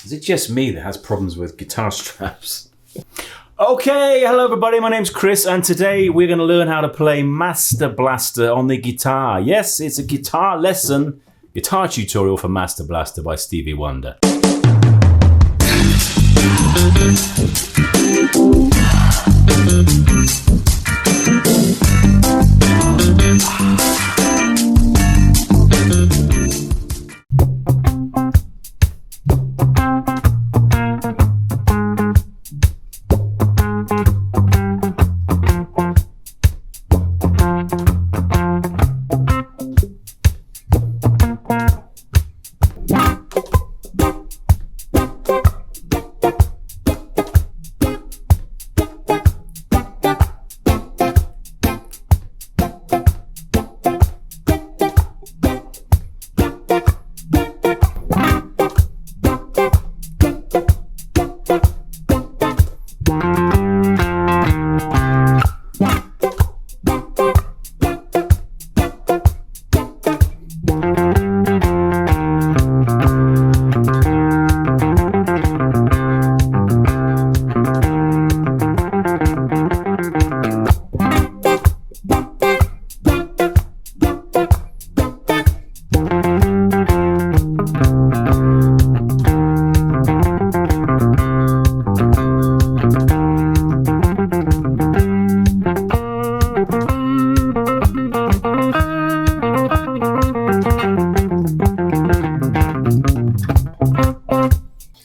Is it just me that has problems with guitar straps? Okay, hello everybody, my name's Chris and today we're going to learn how to play Master Blaster on the guitar. Yes, it's a guitar lesson, guitar tutorial for Master Blaster by Stevie Wonder.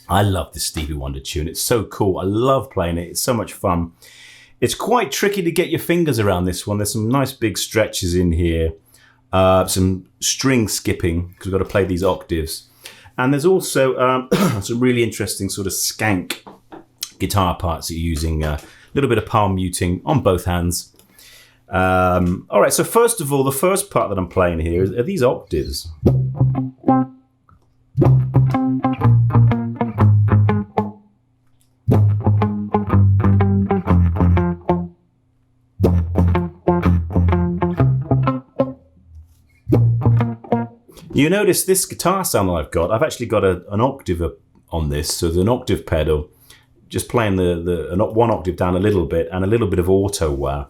I love this Stevie Wonder tune. It's so cool. I love playing it. It's so much fun. It's quite tricky to get your fingers around this one. There's some nice big stretches in here. Some string skipping, because we've got to play these octaves. And there's also some really interesting sort of skank guitar parts that you're using. A little bit of palm muting on both hands. All right, so first of all, the first part that I'm playing here are these octaves. You notice this guitar sound that I've actually got an octave on this, so there's an octave pedal, just playing one octave down a little bit and a little bit of auto wah.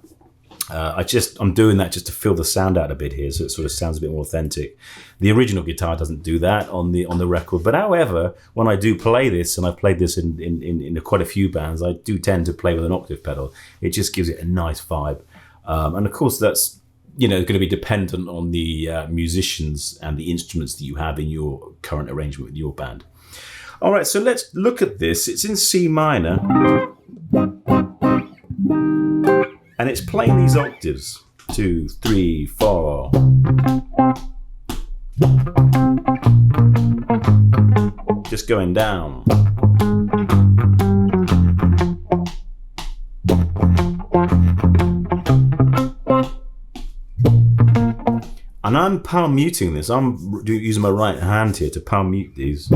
I'm doing that just to fill the sound out a bit here, so it sort of sounds a bit more authentic. The original guitar doesn't do that on the record, but however, when I do play this, and I've played this in quite a few bands, I do tend to play with an octave pedal. It just gives it a nice vibe, and of course that's going to be dependent on the musicians and the instruments that you have in your current arrangement with your band. All right, so let's look at this. It's in C minor, and it's playing these octaves. 2, 3, 4. Just going down. And I'm palm muting this. I'm using my right hand here to palm mute these.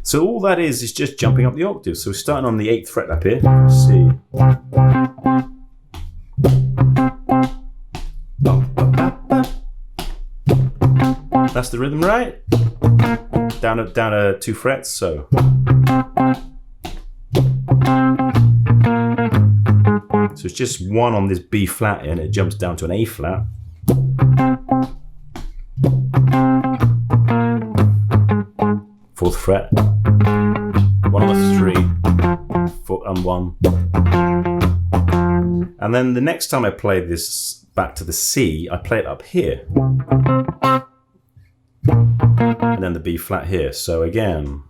So all that is just jumping up the octaves. So we're starting on the 8th fret up here. C. That's the rhythm, right? Down to 2 frets, so. So it's just 1 on this B flat and it jumps down to an A flat. Fourth fret. 1 on the 3, 4 and 1. And then the next time I play this back to the C, I play it up here. And then the B flat here. So again.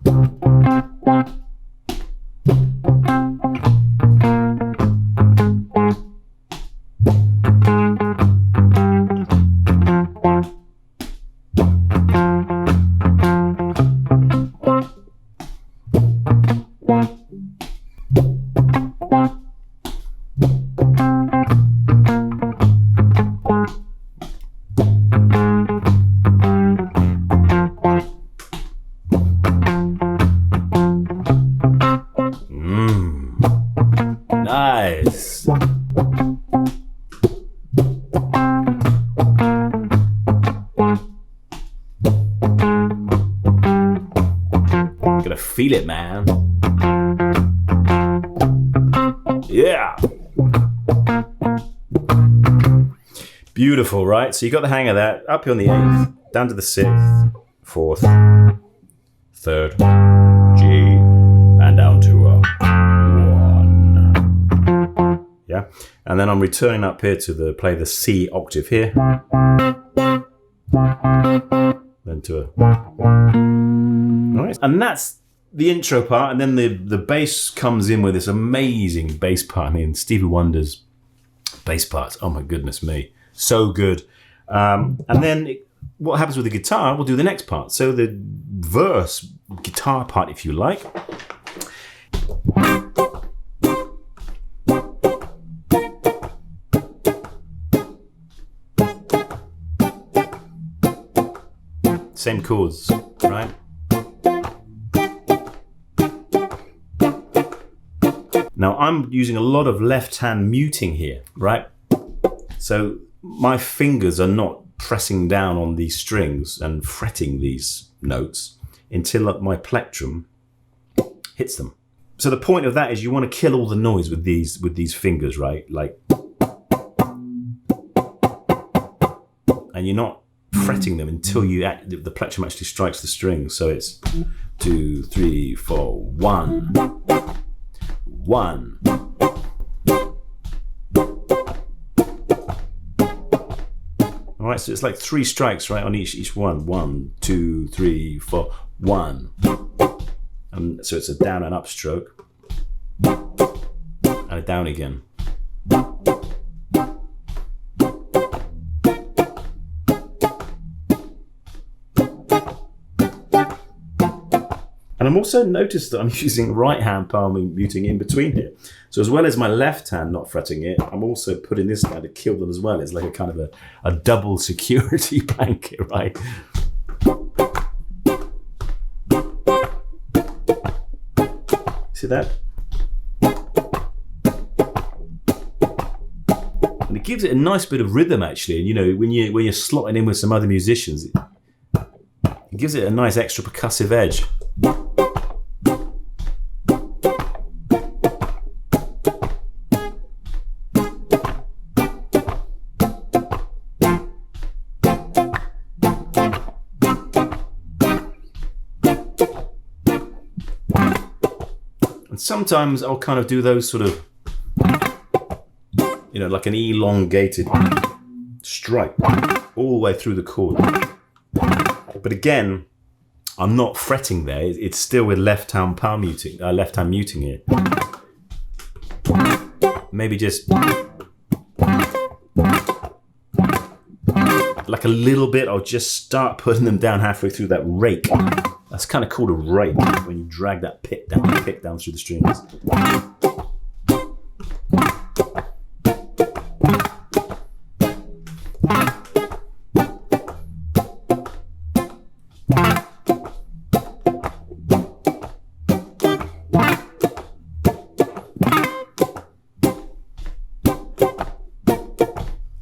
gotta feel it, man. Yeah. Beautiful, right? So you got the hang of that. Up here on the 8th, down to the 6th, 4th, 3rd, G, and down to a 1. Yeah, and then I'm returning up here to play the C octave here. Then to a. Nice. And that's the intro part, and then the bass comes in with this amazing bass part. I mean, Stevie Wonder's bass parts. Oh my goodness me. So good. And then what happens with the guitar, we'll do the next part. So the verse guitar part, if you like. Same chords, right? Now I'm using a lot of left-hand muting here, right? So my fingers are not pressing down on these strings and fretting these notes until my plectrum hits them. So the point of that is you want to kill all the noise with these fingers, right? Like, and you're not fretting them until the plectrum actually strikes the strings. So it's 2, 3, 4, 1, 1. All right, so it's like 3 strikes, right, on each one. 1, 2, 3, 4, 1. And so it's a down and up stroke, and a down again. And I'm also noticed that I'm using right hand palming muting in between here. So as well as my left hand not fretting it, I'm also putting this down to kill them as well. It's like a kind of a double security blanket, right? See that? And it gives it a nice bit of rhythm actually. And you know, when you're slotting in with some other musicians, it gives it a nice extra percussive edge. And sometimes I'll kind of do those sort of, you know, like an elongated stripe all the way through the chord. But again, I'm not fretting there. It's still with left-hand palm muting, left-hand muting here. Maybe just like a little bit. I'll just start putting them down halfway through that rake. That's kind of called a rake when you drag that pick down through the strings.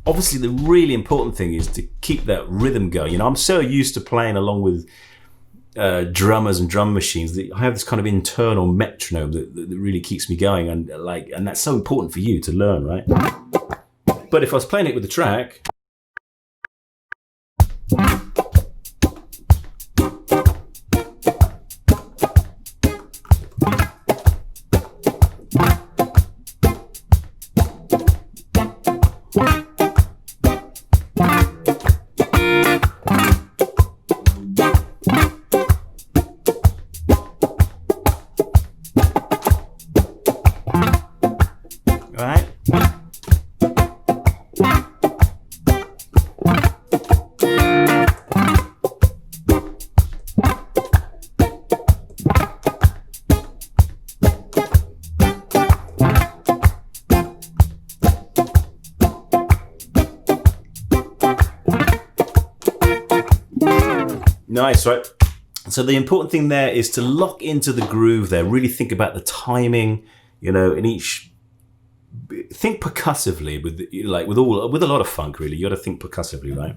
Obviously, the really important thing is to keep that rhythm going. You know, I'm so used to playing along with drummers and drum machines that I have this kind of internal metronome that really keeps me going, and that's so important for you to learn, right? But if I was playing it with the track, nice, right? So the important thing there is to lock into the groove there. Really think about the timing, you know, in each. Think percussively with a lot of funk. Really, you got to think percussively, right?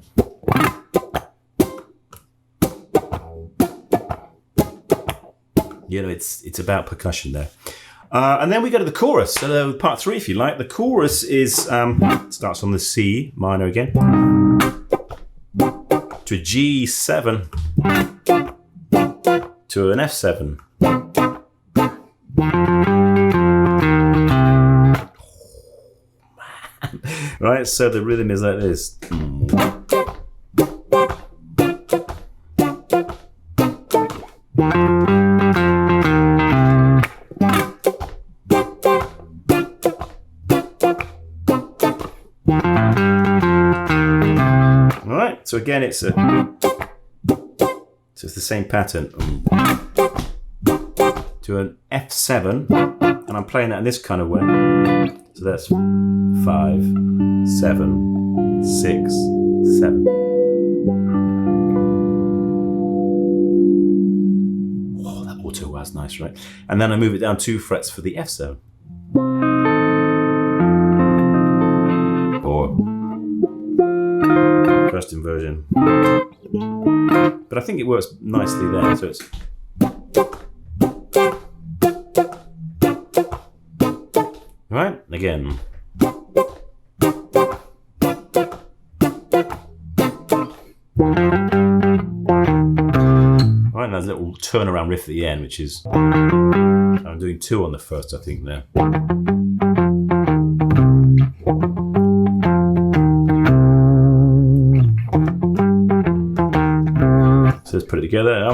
You know, it's about percussion there. And then we go to the chorus. So part 3, if you like. The chorus is starts on the C minor again to a G7 to an F7. Right, so the rhythm is like this. Alright, so again it's it's the same pattern. To an F7, and I'm playing that in this kind of way. So that's 5, 7, 6, 7. Oh, that auto was nice, right? And then I move it down 2 frets for the F7. Or first inversion. But I think it works nicely there. So it's right, again. Right, there's a little turnaround riff at the end, which is, I'm doing 2 on the first, I think, there. So let's put it together.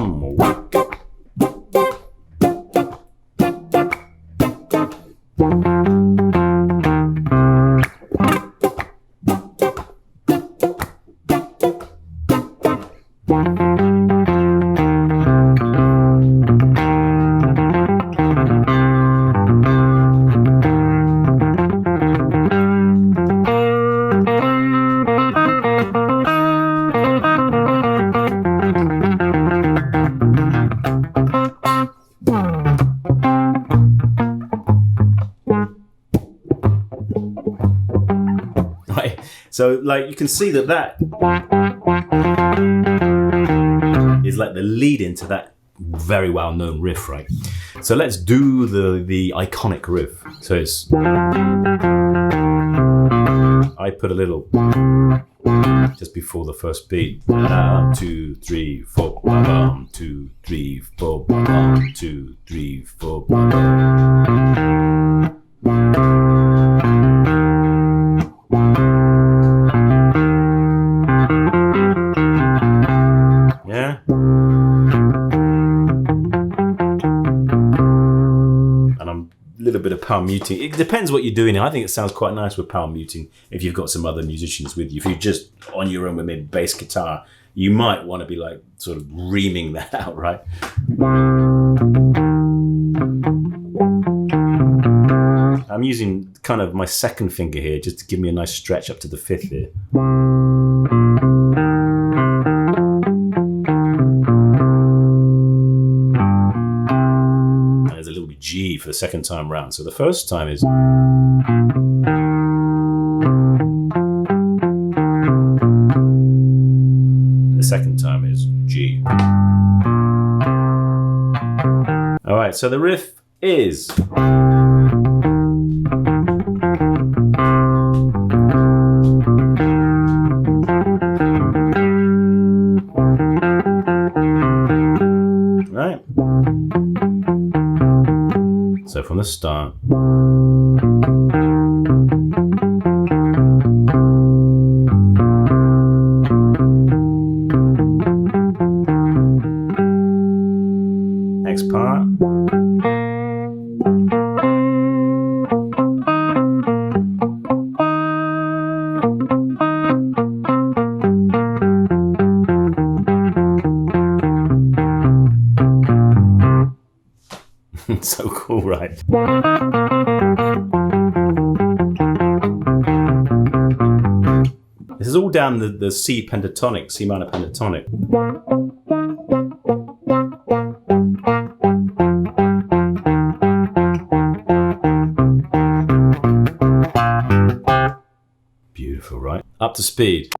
So, like, you can see that is like the lead into that very well-known riff, right? So let's do the iconic riff. So it's, I put a little just before the first beat. 2, 3, 4. 2, 3, 4. 2, 3, 4. Yeah. And I'm a little bit of power muting. It depends what you're doing. I think it sounds quite nice with power muting if you've got some other musicians with you. If you're just on your own with maybe bass guitar, you might want to be like sort of reaming that out, right? I'm using kind of my second finger here just to give me a nice stretch up to the 5th here. And there's a little bit G for the second time round. So the first time is... The second time is G. All right, so the riff is... Right. So from the start. Next part. So cool, right? This is all down the C pentatonic, C minor pentatonic. Beautiful, right? Up to speed.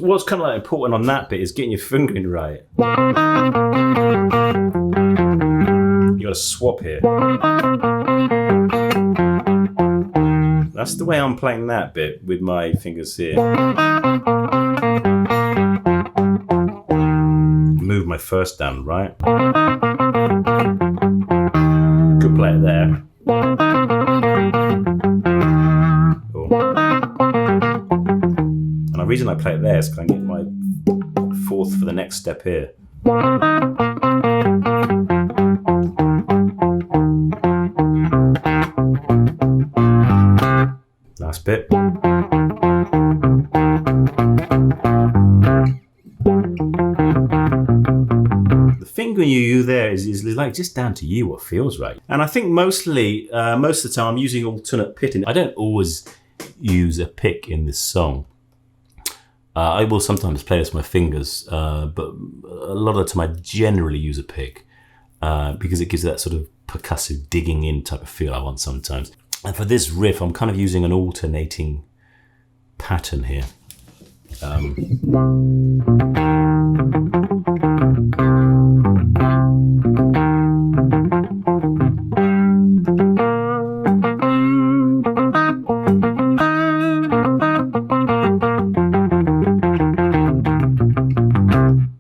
what's kind of like important on that bit is getting your fingering right. You got to swap here. That's the way I'm playing that bit with my fingers here. Move my first down, right? Could play it there. Cool. And the reason I play it there is because I can get my fourth for the next step here. Last bit. The fingering you use there is like just down to you what feels right. And I think mostly, most of the time I'm using alternate pitching. I don't always use a pick in this song. I will sometimes play this with my fingers, but a lot of the time I generally use a pick because it gives that sort of percussive digging in type of feel I want sometimes. And for this riff, I'm kind of using an alternating pattern here.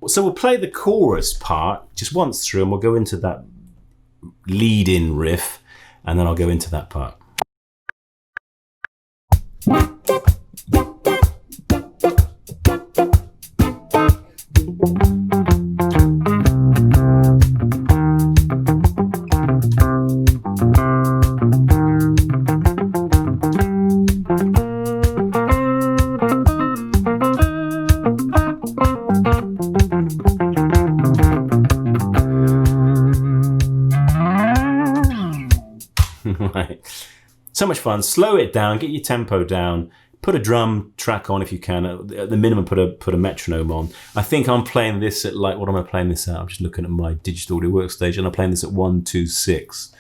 So we'll play the chorus part just once through and we'll go into that lead-in riff and then I'll go into that part. Right. So much fun. Slow it down, get your tempo down, put a drum track on if you can. At the minimum, put a metronome on. I think I'm playing this at like, what am I playing this at? I'm just looking at my digital audio workstation and I'm playing this at 126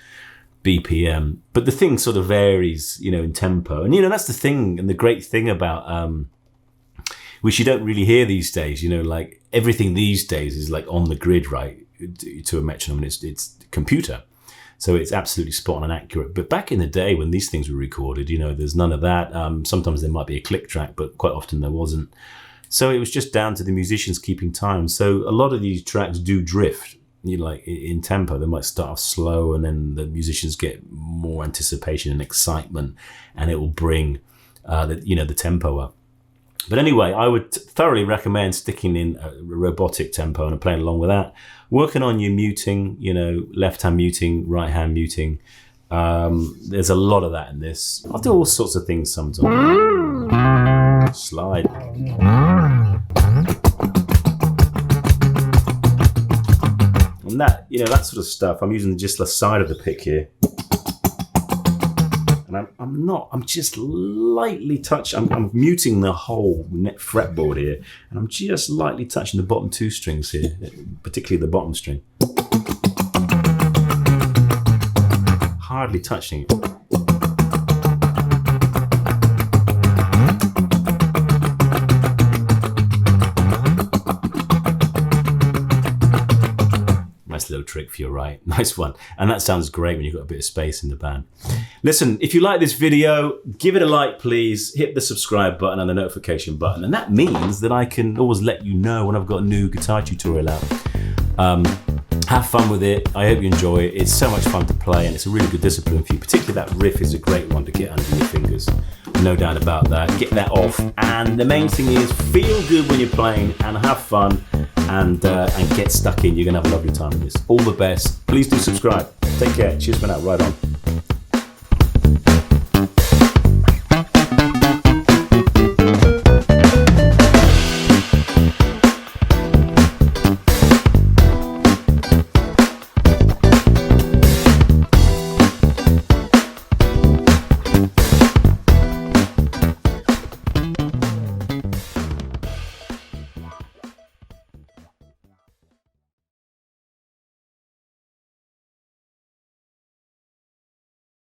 BPM. But the thing sort of varies, you know, in tempo. And, you know, that's the thing and the great thing about, which you don't really hear these days, you know, like everything these days is like on the grid, right, to a metronome, and it's computer. So it's absolutely spot on and accurate. But back in the day when these things were recorded, you know, there's none of that. Sometimes there might be a click track, but quite often there wasn't. So it was just down to the musicians keeping time. So a lot of these tracks do drift, you know, like in tempo. They might start off slow and then the musicians get more anticipation and excitement and it will bring, the tempo up. But anyway, I would thoroughly recommend sticking in a robotic tempo and playing along with that. Working on your muting, you know, left hand muting, right hand muting. There's a lot of that in this. I'll do all sorts of things sometimes. Slide. And that, you know, that sort of stuff, I'm using just the side of the pick here. I'm just lightly touching, I'm muting the whole fretboard here, and I'm just lightly touching the bottom two strings here, particularly the bottom string. Hardly touching it. Nice little trick for you, right? Nice one. And that sounds great when you've got a bit of space in the band. Listen, if you like this video, give it a like, please. Hit the subscribe button and the notification button. And that means that I can always let you know when I've got a new guitar tutorial out. Have fun with it. I hope you enjoy it. It's so much fun to play and it's a really good discipline for you. Particularly that riff is a great one to get under your fingers. No doubt about that. Get that off. And the main thing is feel good when you're playing and have fun and get stuck in. You're going to have a lovely time with this. All the best. Please do subscribe. Take care. Cheers for now. Right on.